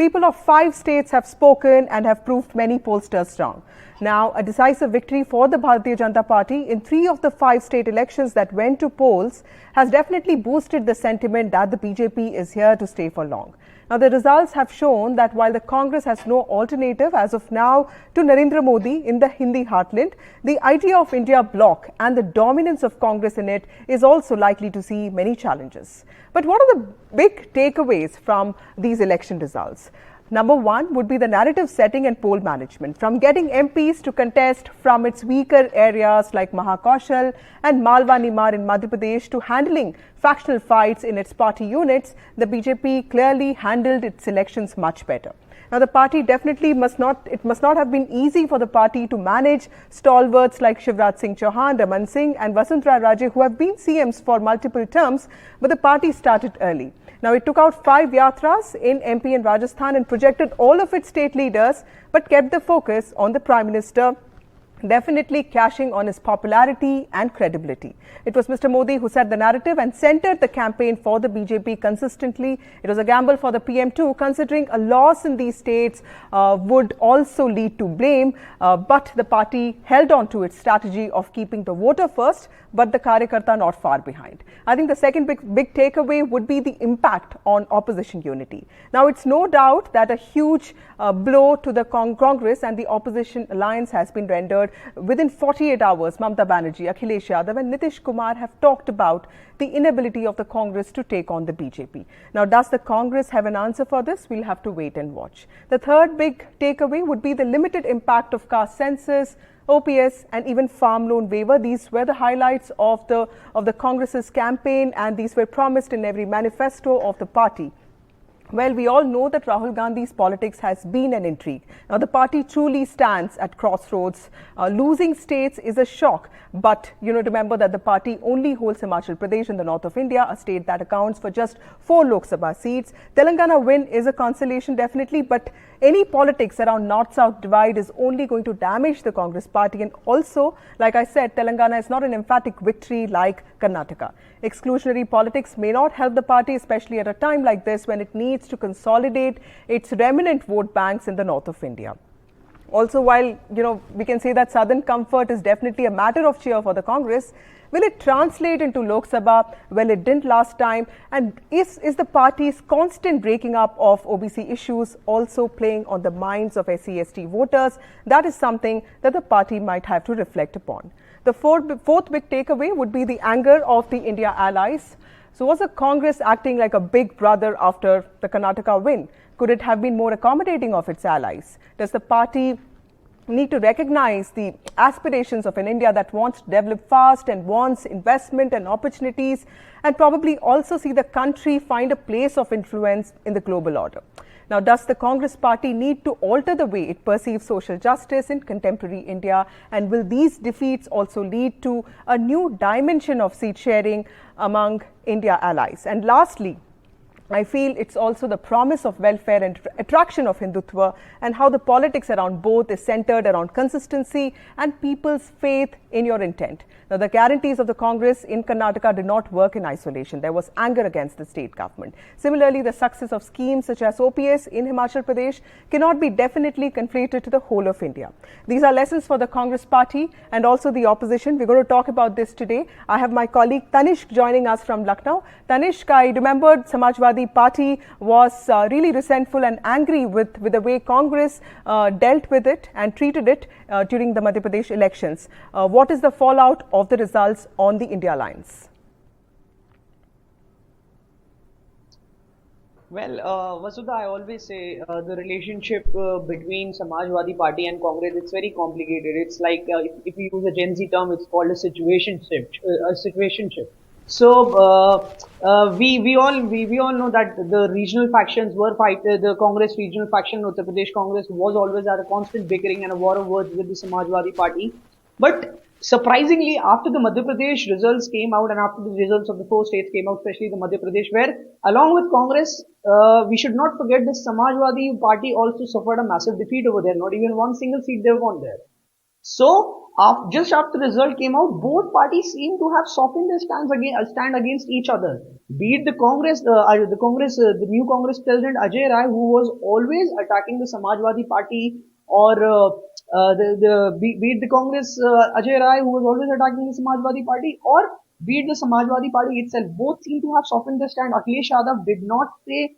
People of 5 states have spoken and have proved many pollsters wrong. Now, a decisive victory for the Bharatiya Janata Party in 3 of the 5 state elections that went to polls has definitely boosted the sentiment that the BJP is here to stay for long. Now, the results have shown that while the Congress has no alternative as of now to Narendra Modi in the Hindi heartland, the idea of India bloc and the dominance of Congress in it is also likely to see many challenges. But what are the big takeaways from these election results? Number one would be the narrative setting and poll management. From getting MPs to contest from its weaker areas like Mahakaushal and Malwa Nimar in Madhya Pradesh to handling factional fights in its party units, the BJP clearly handled its elections much better. Now, the party definitely must not have been easy for the party to manage stalwarts like Shivraj Singh Chauhan, Raman Singh and Vasundhara Raje, who have been CMs for multiple terms, but the party started early. Now, it took out 5 yatras in MP and Rajasthan and projected all of its state leaders, but kept the focus on the Prime Minister, definitely cashing on his popularity and credibility. It was Mr. Modi who set the narrative and centered the campaign for the BJP consistently. It was a gamble for the PM too, considering a loss in these states would also lead to blame, but the party held on to its strategy of keeping the voter first, but the Karyakarta not far behind. I think the second big takeaway would be the impact on opposition unity. Now, it's no doubt that a huge blow to the Congress and the opposition alliance has been rendered. Within 48 hours, Mamata Banerjee, Akhilesh Yadav and Nitish Kumar have talked about the inability of the Congress to take on the BJP. Now, does the Congress have an answer for this? We'll have to wait and watch. The third big takeaway would be the limited impact of caste census, OPS and even farm loan waiver. These were the highlights of the Congress's campaign, and these were promised in every manifesto of the party. Well, we all know that Rahul Gandhi's politics has been an intrigue. Now, the party truly stands at crossroads. Losing states is a shock, but remember that the party only holds Himachal Pradesh in the north of India, a state that accounts for just 4 Lok Sabha seats. Telangana win is a consolation definitely, but any politics around north-south divide is only going to damage the Congress party. And also, like I said, Telangana is not an emphatic victory like Karnataka. Exclusionary politics may not help the party, especially at a time like this when it needs to consolidate its remnant vote banks in the north of India. Also, while we can say that southern comfort is definitely a matter of cheer for the Congress, will it translate into Lok Sabha? Well, it didn't last time. And is the party's constant breaking up of OBC issues also playing on the minds of SC/ST voters? That is something that the party might have to reflect upon. The fourth big takeaway would be the anger of the India allies. So was the Congress acting like a big brother after the Karnataka win? Could it have been more accommodating of its allies? Does the party need to recognize the aspirations of an India that wants to develop fast and wants investment and opportunities, and probably also see the country find a place of influence in the global order? Now, does the Congress party need to alter the way it perceives social justice in contemporary India? And will these defeats also lead to a new dimension of seat sharing among India allies? And lastly, I feel it's also the promise of welfare and attraction of Hindutva, and how the politics around both is centered around consistency and people's faith in your intent. Now, the guarantees of the Congress in Karnataka did not work in isolation. There was anger against the state government. Similarly, the success of schemes such as OPS in Himachal Pradesh cannot be definitely conflated to the whole of India. These are lessons for the Congress party and also the opposition. We're going to talk about this today. I have my colleague Tanishq joining us from Lucknow. Tanishq, I remembered Samajwadi Party was really resentful and angry with the way Congress dealt with it and treated it during the Madhya Pradesh elections. What is the fallout of the results on the India alliance? Well, Vasudha, I always say the relationship between Samajwadi Party and Congress, it's very complicated. It's like, if we use a Gen Z term, it's called a situationship. So we all know that the regional factions were fighting. The Congress regional faction, Uttar Pradesh Congress, was always at a constant bickering and a war of words with the Samajwadi Party. But surprisingly, after the Madhya Pradesh results came out and after the results of the 4 states came out, especially the Madhya Pradesh, where along with Congress, we should not forget the Samajwadi Party also suffered a massive defeat over there. Not even one single seat they won there. So, just after the result came out, both parties seem to have softened their stand against each other. Be it the the new Congress president Ajay Rai, who was always attacking the Samajwadi Party, or be it the Congress Ajay Rai, who was always attacking the Samajwadi Party, or be it the Samajwadi Party itself. Both seem to have softened their stand. Akhilesh Yadav did not say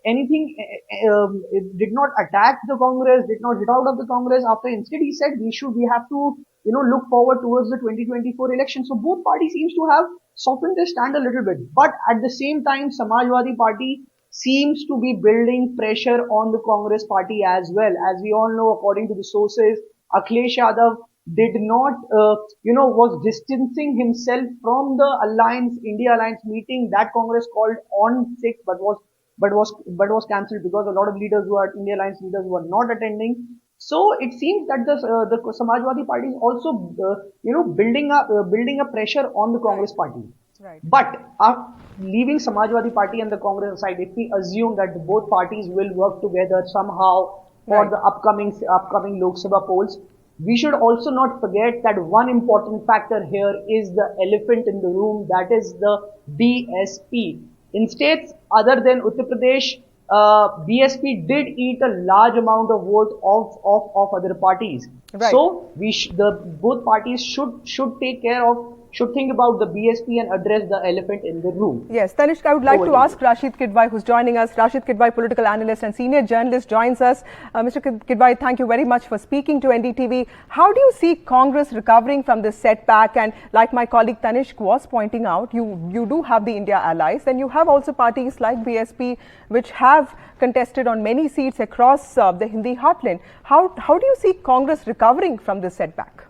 anything, it did not attack the Congress, did not get out of the Congress. After instead he said we have to, look forward towards the 2024 election. So both parties seems to have softened their stand a little bit. But at the same time, Samajwadi Party seems to be building pressure on the Congress party as well. As we all know, according to the sources, Akhilesh Yadav did not, was distancing himself from the India Alliance meeting that Congress called on 6th, but was cancelled because a lot of India Alliance leaders were not attending. So it seems that the Samajwadi Party is also, building a pressure on the Congress party. Right. But leaving Samajwadi Party and the Congress aside, if we assume that both parties will work together somehow for Right. the upcoming Lok Sabha polls, we should also not forget that one important factor here is the elephant in the room, that is the BSP. In states other than Uttar Pradesh, BSP did eat a large amount of vote of other parties. Right. So both parties should think about the BSP and address the elephant in the room. Yes, Tanishq, I would like Over to to you. ask Rasheed Kidwai, who's joining us. Rasheed Kidwai, political analyst and senior journalist, joins us. Mr. Kidwai, thank you very much for speaking to NDTV. How do you see Congress recovering from this setback? And like my colleague Tanishq was pointing out, you do have the India allies, and you have also parties like BSP, which have contested on many seats across the Hindi heartland. How do you see Congress recovering from this setback?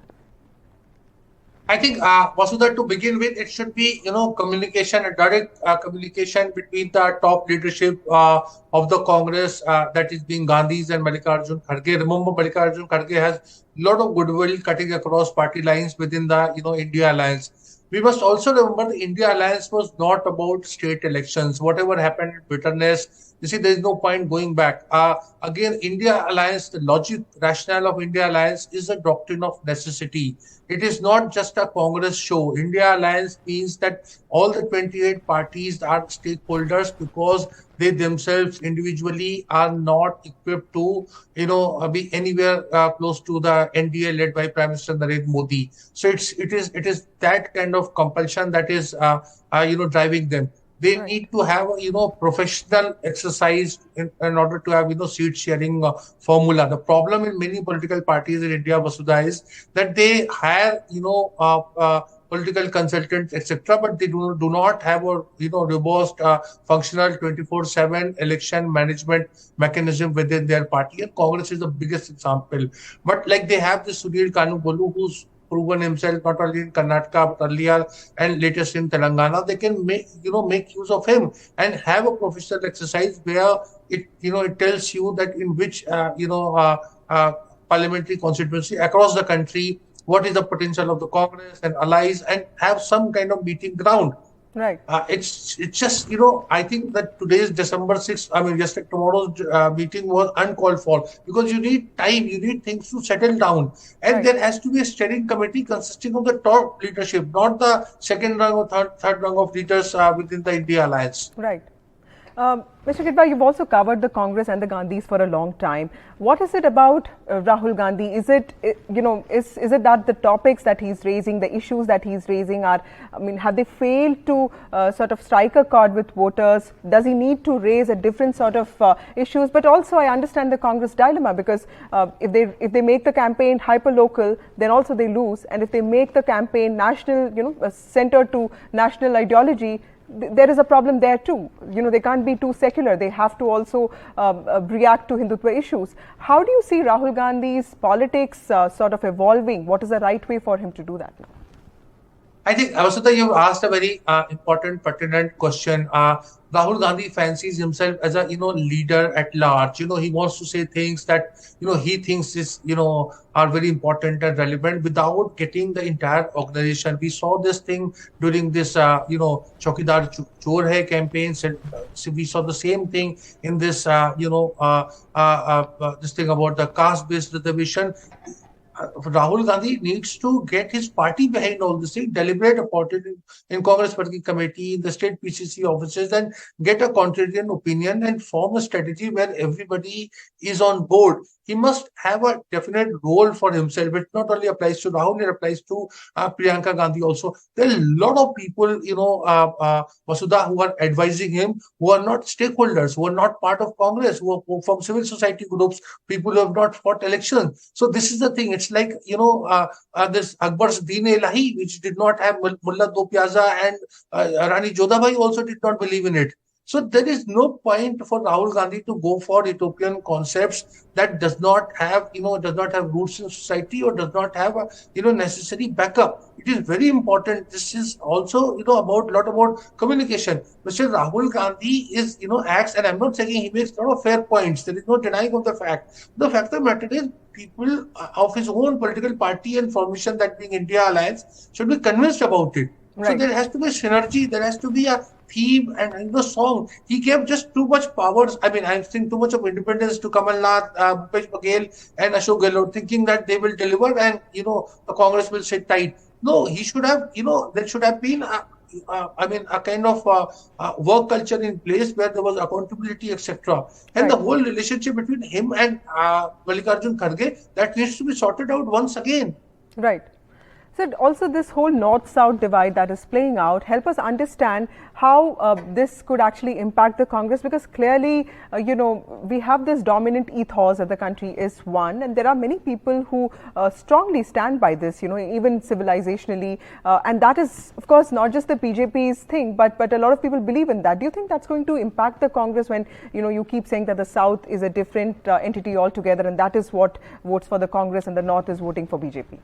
I think, Vasudha, to begin with, it should be, communication, a direct communication between the top leadership of the Congress, that is being Gandhis and Mallikarjun Kharge. Remember, Mallikarjun Kharge has a lot of goodwill cutting across party lines within the, India Alliance. We must also remember the India Alliance was not about state elections. Whatever happened in bitterness, you see, there is no point going back. Again, India Alliance, the logic rationale of India Alliance is a doctrine of necessity. It is not just a Congress show. India Alliance means that all the 28 parties are stakeholders because they themselves individually are not equipped to, be anywhere close to the NDA led by Prime Minister Narendra Modi. So it is that kind of compulsion that is, driving them. They Right. need to have professional exercise in order to have seat sharing formula. The problem in many political parties in India, Vasudha, is that they hire political consultants, etc., but they do not have a robust functional 24/7 election management mechanism within their party. And Congress is the biggest example. But like they have this Sunil Kanubolu, who's proven himself not only in Karnataka but earlier and latest in Telangana. They can make use of him and have a professional exercise where it tells you that in which parliamentary constituency across the country, what is the potential of the Congress and allies, and have some kind of meeting ground. Right. It's just, I think that today's December 6th, yesterday, tomorrow's meeting was uncalled for because you need time, you need things to settle down. And Right. there has to be a steering committee consisting of the top leadership, not the second rung or third rung of leaders within the India Alliance. Right. Mr. Kidwai, you've also covered the Congress and the Gandhis for a long time. What is it about Rahul Gandhi? Is it that the topics that he's raising, the issues that he's raising have they failed to sort of strike a chord with voters? Does he need to raise a different sort of issues? But also, I understand the Congress dilemma because if they make the campaign hyper local, then also they lose, and if they make the campaign national, centered to national ideology, there is a problem there too. They can't be too secular. They have to also react to Hindutva issues. How do you see Rahul Gandhi's politics sort of evolving? What is the right way for him to do that now? I think, Vasudha, you asked a very important, pertinent question. Rahul Gandhi fancies himself as a, leader at large. He wants to say things that, he thinks is, are very important and relevant without getting the entire organization. We saw this thing during this, Chaukidar Chor Hai campaign. So we saw the same thing in this, this thing about the caste-based reservation. Rahul Gandhi needs to get his party behind all this thing, deliberate about it in Congress Party Committee, in the state PCC offices, and get a contrarian opinion and form a strategy where everybody is on board. He must have a definite role for himself. It not only applies to Rahul, it applies to Priyanka Gandhi also. There are a lot of people, Vasudha, who are advising him, who are not stakeholders, who are not part of Congress, who are from civil society groups, people who have not fought elections. So this is the thing. It's like, this Akbar's Deen-e-Ilahi, which did not have Mullah Do Piazza, and Rani Jodhabai also did not believe in it. So there is no point for Rahul Gandhi to go for utopian concepts that does not have roots in society, or does not have a, necessary backup. It is very important. This is also, about communication. Mr. Rahul Gandhi is, acts, and I'm not saying he makes a lot of fair points. There is no denying of the fact. The fact of the matter is, people of his own political party and formation, that being India Alliance, should be convinced about it. So Right. there has to be synergy. There has to be a theme and the song. He gave just too much powers. I mean, I'm seeing too much of independence to Kamal Nath, Bhupesh Baghel, and Ashok Gehlot, thinking that they will deliver, and the Congress will sit tight. No, he should have. There should have been a kind of work culture in place where there was accountability, etc. And Right. the whole relationship between him and Mallikarjun Kharge, that needs to be sorted out once again. Right. So also this whole north-south divide that is playing out, help us understand how this could actually impact the Congress, because clearly, we have this dominant ethos that the country is one, and there are many people who strongly stand by this, even civilizationally, and that is, of course, not just the BJP's thing, but a lot of people believe in that. Do you think that's going to impact the Congress when, you keep saying that the South is a different entity altogether, and that is what votes for the Congress and the North is voting for BJP?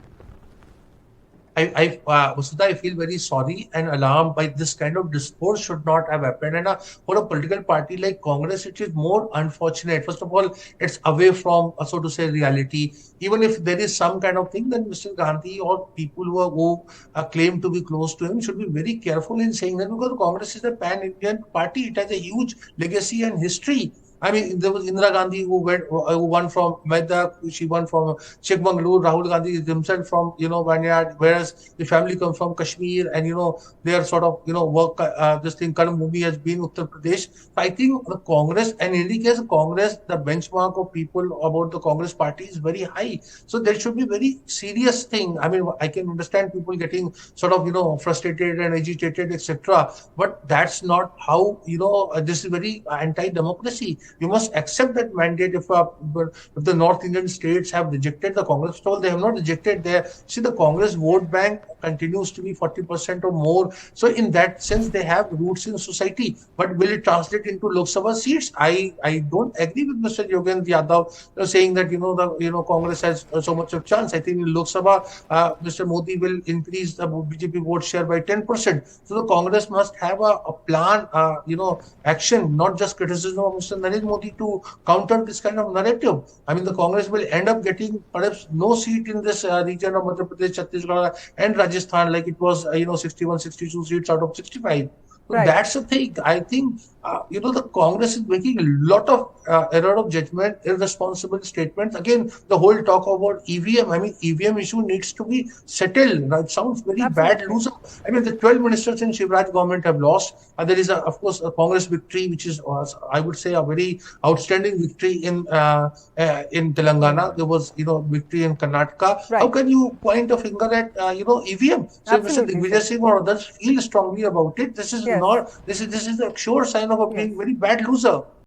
Vasudha, I feel very sorry and alarmed by this kind of discourse should not have happened. And for a political party like Congress, it is more unfortunate. First of all, it's away from, so to say, reality. Even if there is some kind of thing, then Mr. Gandhi or people who claim to be close to him should be very careful in saying that, because Congress is a pan-Indian party. It has a huge legacy and history. I mean, there was Indira Gandhi who won from Medak, she won from Chikmagalur. Rahul Gandhi is himself from, Vineyard, whereas the family comes from Kashmir, and, they are sort of, work, this thing, Karm Bhumi has been Uttar Pradesh. I think the Congress, and in any case, Congress, the benchmark of people about the Congress party is very high. So there should be very serious thing. I mean, I can understand people getting sort of, frustrated and agitated, etc. But that's not how, this is very anti-democracy. You must accept that mandate. If the North Indian states have rejected the Congress poll, they have not rejected their. See, the Congress vote bank continues to be 40% or more. So in that sense, they have roots in society. But will it translate into Lok Sabha seats? I don't agree with Mr. Yogendra Yadav saying that Congress has so much of chance. I think in Lok Sabha, Mr. Modi will increase the BJP vote share by 10%. So the Congress must have a plan, action, not just criticism of Mr. Narendra Modi to counter this kind of narrative. I mean, the Congress will end up getting perhaps no seat in this region of Madhya Pradesh, Chhattisgarh, and Rajasthan, like it was, 61, 62 seats out of 65. So Right. that's the thing. I think, the Congress is making a lot of error of judgment, irresponsible statements. Again, the whole talk about EVM, I mean, EVM issue needs to be settled. It sounds very bad Absolutely. loser. I mean, the 12 ministers in Shivraj government have lost. There is, of course, a Congress victory, which is, I would say, a very outstanding victory in Telangana. There was, victory in Karnataka. How Right. can you point a finger at, EVM? So, Mr. Absolutely, Digvijay sir. Singh or others feel strongly about it. This is Yes. not. This is a sure sign of being very bad loser.